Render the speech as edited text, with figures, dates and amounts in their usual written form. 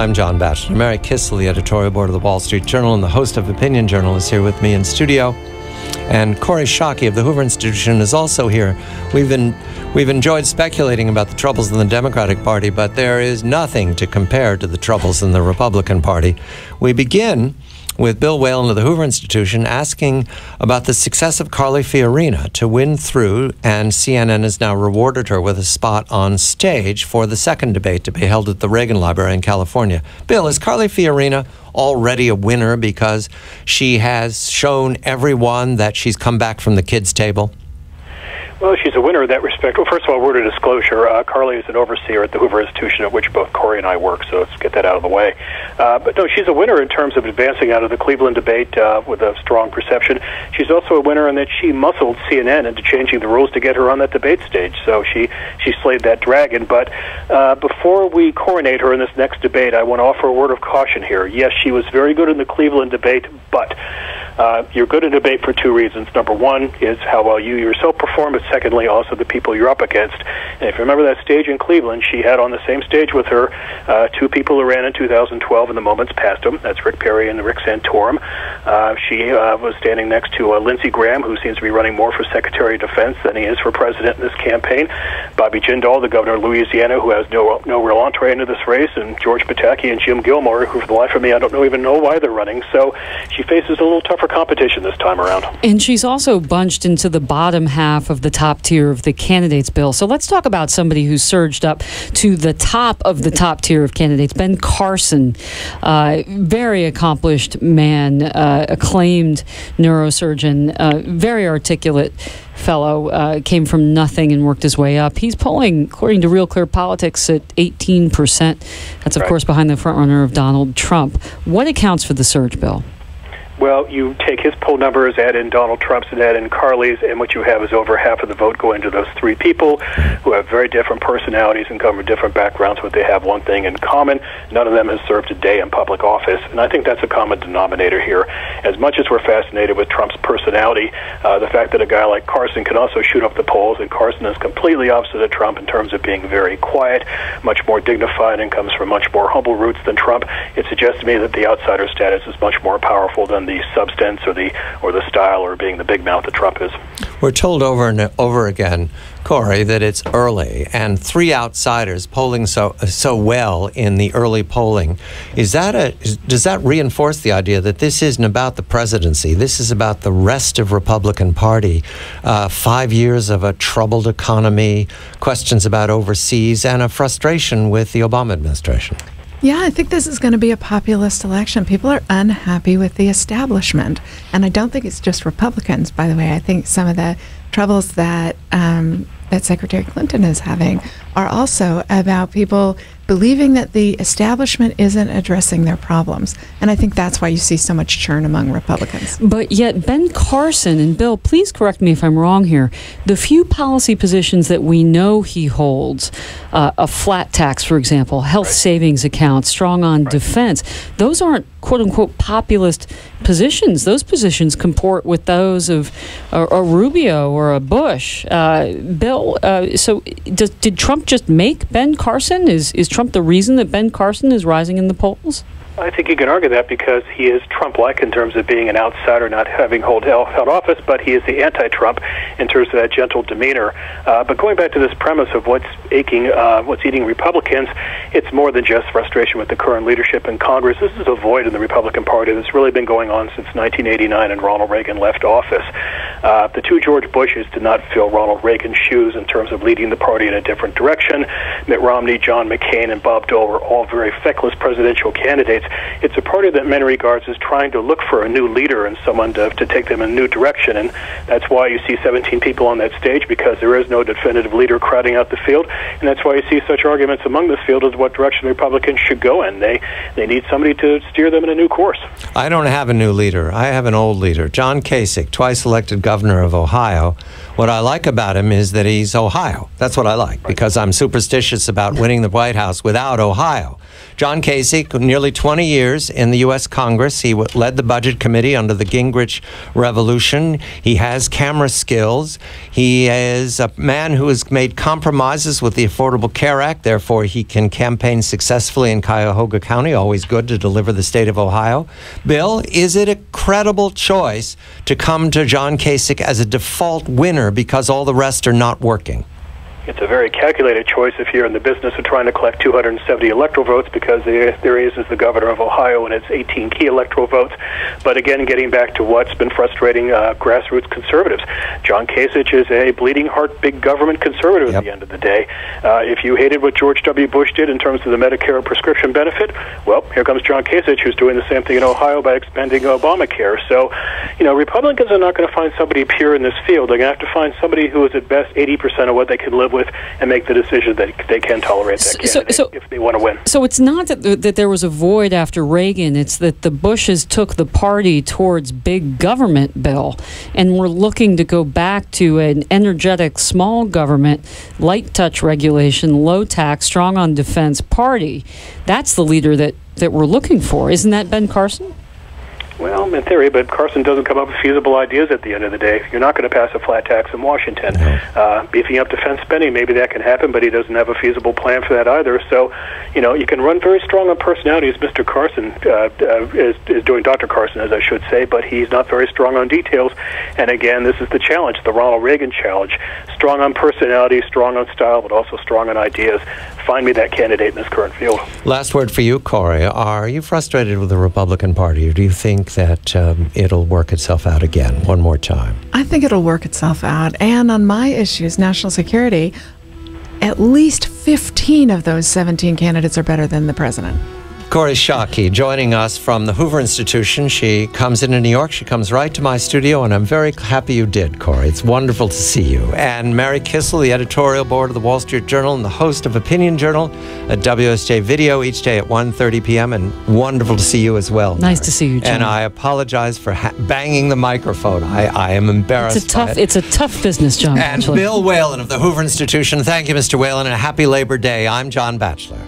I'm John Batchelor. Mary Kissel, the editorial board of the Wall Street Journal and the host of Opinion Journal, is here with me in studio. And Kori Schake of the Hoover Institution is also here. We've enjoyed speculating about the troubles in the Democratic Party, but there is nothing to compare to the troubles in the Republican Party. We begin with Bill Whalen of the Hoover Institution asking about the success of Carly Fiorina to win through, and CNN has now rewarded her with a spot on stage for the second debate to be held at the Reagan Library in California. Bill, is Carly Fiorina already a winner because she has shown everyone that she's come back from the kids' table? Well, she's a winner in that respect. Well, first of all, word of disclosure, Carly is an overseer at the Hoover Institution, at which both Kori and I work, so let's get that out of the way. But no, she's a winner in terms of advancing out of the Cleveland debate with a strong perception. She's also a winner in that she muscled CNN into changing the rules to get her on that debate stage, so she slayed that dragon. But before we coronate her in this next debate, I want to offer a word of caution here. Yes, she was very good in the Cleveland debate, but you're good in debate for two reasons. Number one is how well you yourself perform, but secondly, also the people you're up against. And if you remember that stage in Cleveland, she had on the same stage with her two people who ran in 2012 in the moments past them. That's Rick Perry and Rick Santorum. She was standing next to Lindsey Graham, who seems to be running more for Secretary of Defense than he is for president in this campaign. Bobby Jindal, the governor of Louisiana, who has no real entree into this race, and George Pataki and Jim Gilmore, who for the life of me, I don't even know why they're running. So she faces a little tougher competition this time around. And she's also bunched into the bottom half of the top tier of the candidates, Bill. So let's talk about somebody who's surged up to the top of the top tier of candidates. Ben Carson, very accomplished man, acclaimed neurosurgeon, very articulate fellow, came from nothing and worked his way up. He's polling, according to Real Clear Politics, at 18%. That's, of course, behind the frontrunner of Donald Trump. What accounts for the surge, Bill? Well, you take his poll numbers, add in Donald Trump's, and add in Carly's, and what you have is over half of the vote going to those three people who have very different personalities and come from different backgrounds, but they have one thing in common. None of them has served a day in public office, and I think that's a common denominator here. As much as we're fascinated with Trump's personality, the fact that a guy like Carson can also shoot up the polls, and Carson is completely opposite of Trump in terms of being very quiet, much more dignified, and comes from much more humble roots than Trump, it suggests to me that the outsider status is much more powerful than the substance or the style or being the big mouth that Trump is. We're told over and over again, Kori, that it's early, and three outsiders polling so well in the early polling. Does that reinforce the idea that this isn't about the presidency? This is about the rest of Republican Party. 5 years of a troubled economy, questions about overseas, and a frustration with the Obama administration. Yeah, I think this is going to be a populist election. People are unhappy with the establishment. And I don't think it's just Republicans, by the way. I think some of the troubles that that Secretary Clinton is having are also about people believing that the establishment isn't addressing their problems. And I think that's why you see so much churn among Republicans. But yet Ben Carson, and Bill, please correct me if I'm wrong here, the few policy positions that we know he holds, a flat tax, for example, health savings accounts, strong on defense, those aren't quote-unquote populist positions. Those positions comport with those of a Rubio or a Bush. Bill, so did Trump just make Ben Carson? Is Trump the reason that Ben Carson is rising in the polls? I think you can argue that because he is Trump-like in terms of being an outsider, not having held office, but he is the anti-Trump in terms of that gentle demeanor. But going back to this premise of what's eating Republicans, it's more than just frustration with the current leadership in Congress. This is a void in the Republican Party that's really been going on since 1989 and Ronald Reagan left office. The two George Bushes did not fill Ronald Reagan's shoes in terms of leading the party in a different direction. Mitt Romney, John McCain, and Bob Dole were all very feckless presidential candidates. It's a party that in many regards is trying to look for a new leader and someone to take them in a new direction, and that's why you see 17 people on that stage, because there is no definitive leader crowding out the field, and that's why you see such arguments among this field as what direction the Republicans should go in. They need somebody to steer them in a new course. I don't have a new leader. I have an old leader. John Kasich, twice elected governor of Ohio. What I like about him is that he's Ohio. That's what I like, because I'm superstitious about winning the White House without Ohio. John Kasich, nearly 20 20 years in the U.S. Congress. He led the Budget Committee under the Gingrich Revolution. He has camera skills. He is a man who has made compromises with the Affordable Care Act. Therefore, he can campaign successfully in Cuyahoga County. Always good to deliver the state of Ohio. Bill, is it a credible choice to come to John Kasich as a default winner because all the rest are not working? It's a very calculated choice if you're in the business of trying to collect 270 electoral votes, because there is the governor of Ohio and it's 18 key electoral votes. But again, getting back to what's been frustrating grassroots conservatives, John Kasich is a bleeding heart, big government conservative at the end of the day. If you hated what George W. Bush did in terms of the Medicare prescription benefit, well, here comes John Kasich, who's doing the same thing in Ohio by expanding Obamacare. So, Republicans are not going to find somebody pure in this field. They're going to have to find somebody who is at best 80% of what they can live with and make the decision that they can tolerate that candidate if they want to win. So it's not that there was a void after Reagan. It's that the Bushes took the party towards big government, Bill, and we're looking to go back to an energetic small government, light touch regulation, low tax, strong on defense party. That's the leader that we're looking for. Isn't that Ben Carson? Well, in theory, but Carson doesn't come up with feasible ideas at the end of the day. You're not going to pass a flat tax in Washington. Beefing up defense spending, maybe that can happen, but he doesn't have a feasible plan for that either. So, you can run very strong on personality, as Mr. Carson is doing, Dr. Carson, as I should say, but he's not very strong on details. And again, this is the challenge, the Ronald Reagan challenge. Strong on personality, strong on style, but also strong on ideas. Find me that candidate in this current field. Last word for you, Kori. Are you frustrated with the Republican Party, or do you think that it'll work itself out again one more time? I think it'll work itself out. And on my issues, national security, at least 15 of those 17 candidates are better than the president. Kori Schake joining us from the Hoover Institution. She comes into New York. She comes right to my studio, and I'm very happy you did, Kori. It's wonderful to see you. And Mary Kissel, the editorial board of the Wall Street Journal and the host of Opinion Journal at WSJ Video each day at 1:30 p.m. And wonderful to see you as well. Nice to see you, Jim. And I apologize for banging the microphone. I am embarrassed. It's a tough business, John. And Batchelor. Bill Whalen of the Hoover Institution. Thank you, Mr. Whalen, and a happy Labor Day. I'm John Batchelor.